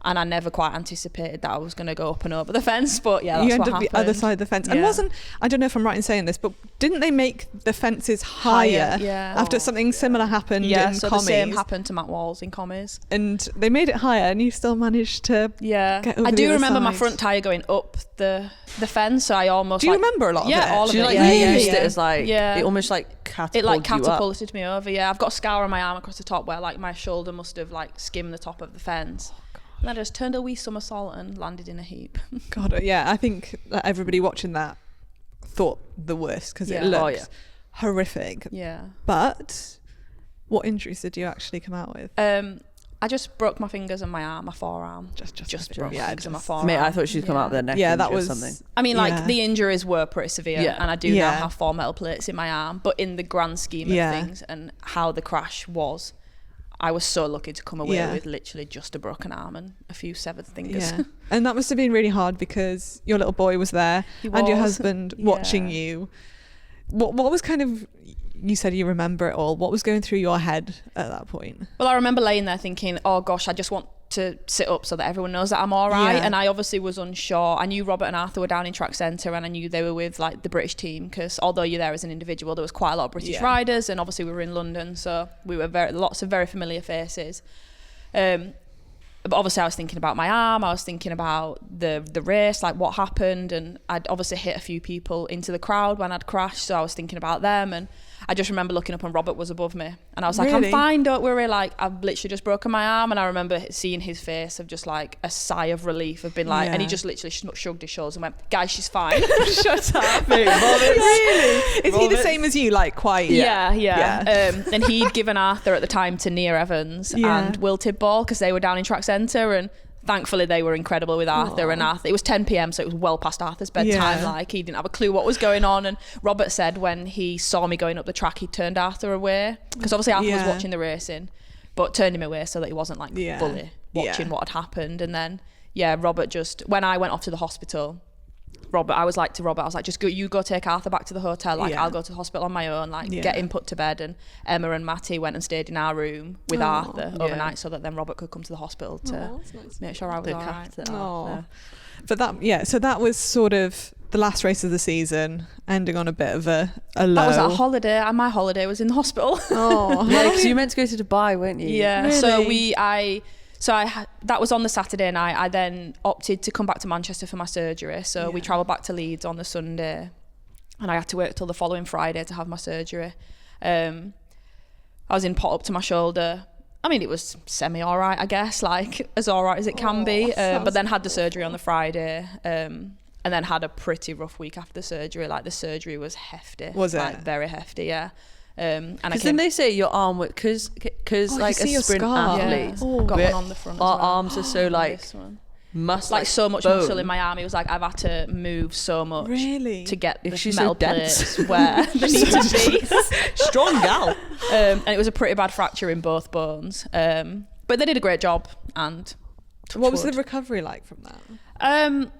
And I never quite anticipated that I was going to go up and over the fence, but yeah, that's you what ended up happened. the other side of the fence. And I don't know if I'm right in saying this, but didn't they make the fences higher after something similar happened in so commies? the same happened to Matt Walls in commies. And they made it higher, and you still managed to get over I the do other remember my side. front tyre going up the fence, so I almost Do you remember a lot of it? all of She it. like used it as like it almost like catapulted it like you up. catapulted me over. Yeah, I've got a scar on my arm across the top where like my shoulder must have like skimmed the top of the fence. And I just turned a wee somersault and landed in a heap. God, yeah, I think that everybody watching that thought the worst because it looked horrific. Yeah. But what injuries did you actually come out with? I just broke my fingers and my arm, my forearm. Just broke my fingers and my forearm. Mate, I thought she'd come out with a neck injury or something. I mean, like, the injuries were pretty severe, and I do now have 4 metal plates in my arm. But in the grand scheme of things and how the crash was, I was so lucky to come away with literally just a broken arm and a few severed fingers. Yeah. And that must have been really hard because your little boy was there and your husband watching you. What was kind of, you said you remember it all, what was going through your head at that point? Well, I remember laying there thinking, oh gosh, I just want to sit up so that everyone knows that I'm all right. And I obviously was unsure. I knew Robert and Arthur were down in track centre, and I knew they were with like the British team, because although you're there as an individual, there was quite a lot of British riders, and obviously we were in London, so we were lots of very familiar faces. But obviously I was thinking about my arm, I was thinking about the race, like what happened, and I'd obviously hit a few people into the crowd when I'd crashed, so I was thinking about them. And I just remember looking up and Robert was above me, and I was like, I'm fine, don't worry, like I've literally just broken my arm. And I remember seeing his face of just like a sigh of relief, of being like, and he just literally shrugged his shoulders and went, guys, she's fine. Shut up. Really? Is he the same as you, like quite? And he'd given Arthur at the time to Nia Evans and Will Tidball, because they were down in track centre, and thankfully they were incredible with Arthur. And Arthur, it was 10 p.m, so it was well past Arthur's bedtime. Like, he didn't have a clue what was going on. And Robert said when he saw me going up the track, he turned Arthur away, because obviously Arthur was watching the racing, but turned him away so that he wasn't like fully watching what had happened. And then Robert just, when I went off to the hospital, I was like, just you go take Arthur back to the hotel, like I'll go to the hospital on my own, like get him put to bed. And Emma and Matty went and stayed in our room with Arthur overnight, so that then Robert could come to the hospital to make sure I was all right. But that, so that was sort of the last race of the season, ending on a bit of a low. That was our holiday, and my holiday was in the hospital. Because you meant to go to Dubai, weren't you? Really? So that was on the Saturday night. I then opted to come back to Manchester for my surgery. So we travelled back to Leeds on the Sunday, and I had to wait till the following Friday to have my surgery. I was in pot up to my shoulder. I mean, it was semi all right, I guess, like as all right as it can be. But then had the surgery on the Friday, and then had a pretty rough week after the surgery. Like, the surgery was hefty. Was it? Like, very hefty, yeah. And because then they say your arm, because like a sprint athlete, got one on the front. Our arms are so like muscle, like so much muscle in my arm. It was like I've had to move so much to get the metal plates where they need to be. Strong gal. And it was a pretty bad fracture in both bones. But they did a great job. And what was the recovery like from that?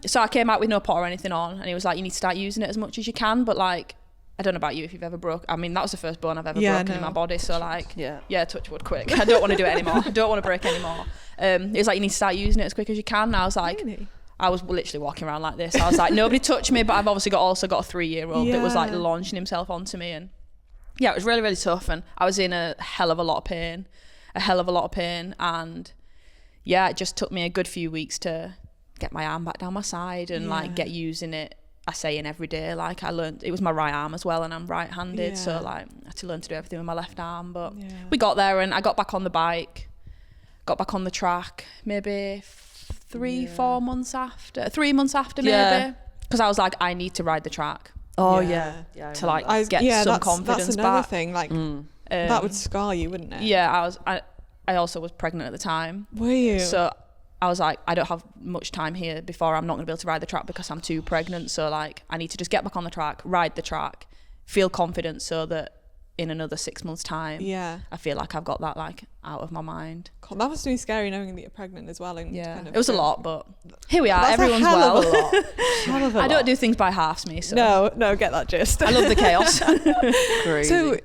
So I came out with no pot or anything on, and he was like, you need to start using it as much as you can, but like, I don't know about you, if you've ever that was the first bone I've ever broken in my body. So like, touch wood quick. I don't want to do it anymore. I don't want to break anymore. It was like, you need to start using it as quick as you can. And I was like, I was literally walking around like this. I was like, nobody touched me, but I've obviously also got a 3-year-old that was like launching himself onto me. And it was really, really tough. And I was in a hell of a lot of pain. And it just took me a good few weeks to get my arm back down my side and like get using it. I say in every day, like I learned, it was my right arm as well, and I'm right-handed, so like I had to learn to do everything with my left arm. But we got there, and I got back on the bike, got back on the track maybe 3 months after maybe, because I was like, I need to ride the track. To like get some confidence that's another back. thing, like that would scar you, wouldn't it? I also was pregnant at the time. Were you? So I was like, I don't have much time here before I'm not going to be able to ride the track because I'm too pregnant. So like, I need to just get back on the track, ride the track, feel confident, so that in another 6 months' time, I feel like I've got that like out of my mind. God, that must be scary knowing that you're pregnant as well. And kind of, it was a lot, but here we are. Everyone's well. I don't do things by halves, me. So. No, get that gist. I love the chaos. Crazy. So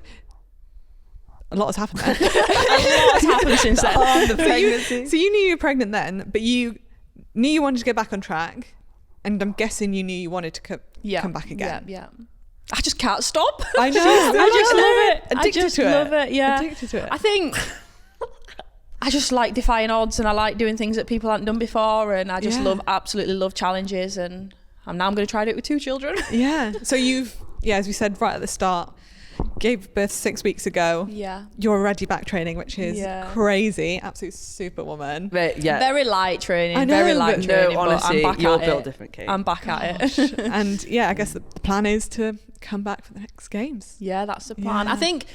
a lot has happened then. A lot has happened since then. So you knew you were pregnant then, but you knew you wanted to get back on track, and I'm guessing you knew you wanted to come back again. Yeah. I just can't stop. I know. I just love it. Addicted to it. Yeah. Addicted to it. I think I just like defying odds, and I like doing things that people haven't done before, and I just absolutely love challenges, and I'm going to try to do it with 2 children. Yeah. So you've, as we said right at the start, gave birth 6 weeks ago. Yeah. You're already back training, which is crazy. Absolute superwoman. Very light training. I know, very light training. No, honestly, but I'm back you're at built it. different, Kate. I'm back at it. And I guess the plan is to come back for the next games. Yeah, that's the plan. I think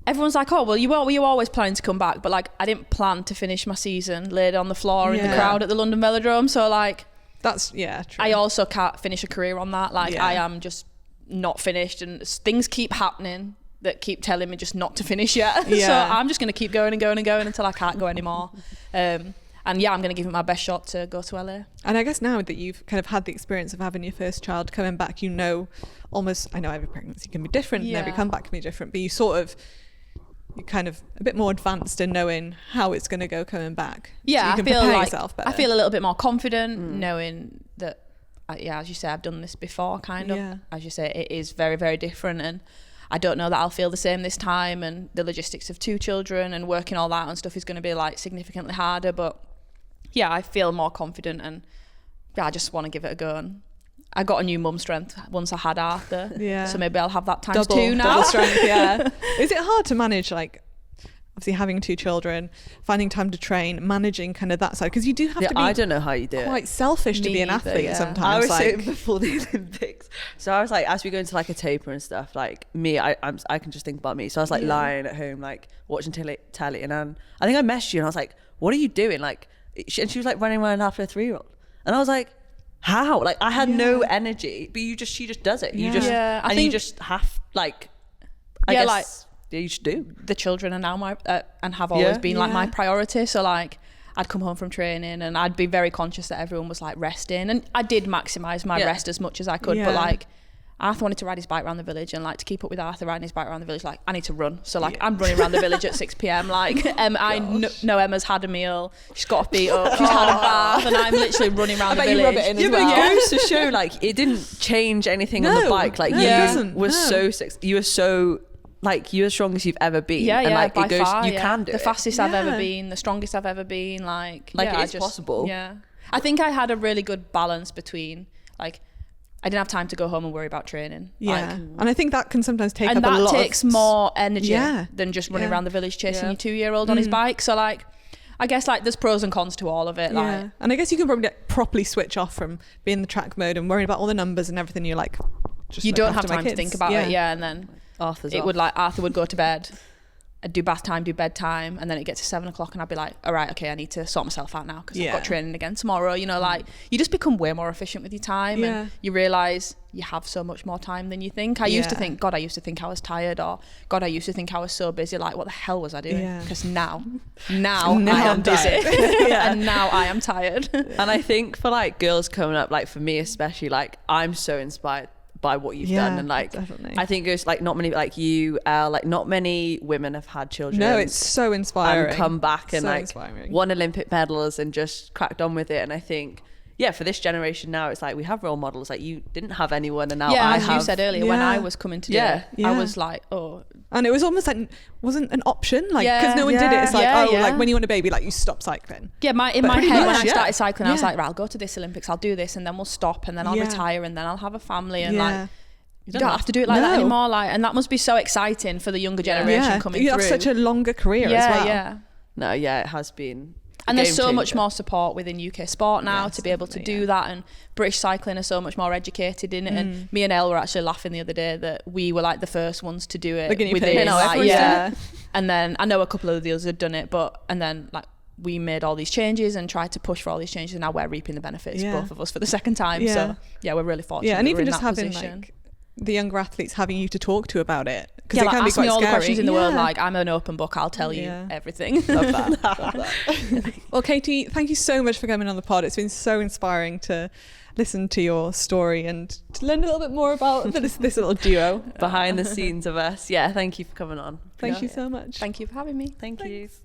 everyone's like, oh, well, were you always planning to come back? But like, I didn't plan to finish my season laid on the floor in the crowd at the London Velodrome. So like, that's true. I also can't finish a career on that. Like, I am just not finished, and things keep happening that keep telling me just not to finish yet. So I'm just going to keep going and going and going until I can't go anymore. And yeah, I'm going to give it my best shot to go to LA. And I guess now that you've kind of had the experience of having your first child coming back, you know, almost, I know every pregnancy can be different and every comeback can be different, but you're kind of a bit more advanced in knowing how it's going to go coming back. Yeah, so you can prepare yourself better. I feel a little bit more confident knowing that, as you say, I've done this before, kind of. Yeah. As you say, it is very, very different, and I don't know that I'll feel the same this time, and the logistics of 2 children and working all that and stuff is going to be like significantly harder, but yeah, I feel more confident, and I just want to give it a go. And I got a new mum strength once I had Arthur, so maybe I'll have that times 2 now. Double strength, yeah. Is it hard to manage, like, obviously having 2 children, finding time to train, managing kind of that side? Because you do have to be, I don't know how you do quite selfish to be an athlete sometimes. I was saying before the Olympics, so I was like, as we go into like a taper and stuff, like me, I can just think about me. So I was like lying at home, like watching telly, and I think I messaged you and I was like, what are you doing? Like, and she was like running around after a 3-year-old, and I was like, how? Like, I had no energy, but she just does it. You just you just have, like, I guess, like, you should do. The children are now my and have always been like my priority. So like, I'd come home from training and I'd be very conscious that everyone was like resting, and I did maximize my rest as much as I could. But like, Arthur wanted to ride his bike around the village, and like, to keep up with Arthur riding his bike around the village, like, I need to run. So like, I'm running around the village at 6 p.m. Like, I know Emma's had a meal, she's got her feet up, she's had a bath, and I'm literally running around the village. Rub it in as well. But it goes to show, like, it didn't change anything on the bike. Like, you were so like, you're as strong as you've ever been. And like, it goes, far, you can do the fastest I've ever been, the strongest I've ever been. Like it's possible. Yeah, I think I had a really good balance between, like, I didn't have time to go home and worry about training. Yeah, and I think that can sometimes take up a lot. And that takes more energy than just running around the village chasing your 2-year-old on his bike. So like, I guess like there's pros and cons to all of it. Like, and I guess you can probably properly switch off from being in the track mode and worrying about all the numbers and everything. You're like, just you don't have time to think about it. And then Arthur would go to bed, I'd do bath time, do bedtime, and then it gets to 7 o'clock and I'd be like, all right, okay, I need to sort myself out now because I've got training again tomorrow. You know, like, you just become way more efficient with your time, and you realise you have so much more time than you think. I used to think, God, I used to think I was tired, or God, I used to think I was so busy. Like, what the hell was I doing? Because now I am busy and now I am tired. And I think for like girls coming up, like for me especially, like, I'm so inspired by what you've done, and like, definitely. I think it's like, not many, like you, like, not many women have had children. No, it's so inspiring. And come back and like won Olympic medals and just cracked on with it. And I think, for this generation now, it's like we have role models. Like, you didn't have anyone, and now I as have. You said earlier, when I was coming to do it, I was like, oh. And it was almost like, wasn't an option, like, because no one did it. It's like, like when you want a baby, like, you stop cycling. Yeah, in my head, when I started cycling, I was like, right, I'll go to this Olympics, I'll do this, and then we'll stop, and then I'll retire, and then I'll have a family, and like, you don't have to do it like that anymore. Like, and that must be so exciting for the younger generation coming through. You have such a longer career as well. No, it has been. And there's so much more support within UK sport now to be able to do that, and British cycling are so much more educated in it. And me and Elle were actually laughing the other day that we were like the first ones to do it. And then I know a couple of the others had done it, and then like, we made all these changes and tried to push for all these changes, and now we're reaping the benefits, both of us, for the second time. So we're really fortunate. And even just having like the younger athletes having you to talk to about it, because it like, can be ask quite me all scary. The questions in the world. Like, I'm an open book, I'll tell you everything. Love that. Love that. Well, Katy, thank you so much for coming on the pod. It's been so inspiring to listen to your story and to learn a little bit more about this little duo behind the scenes of us. Thank you for coming on. Thank you so much. Thank you for having me. Thanks.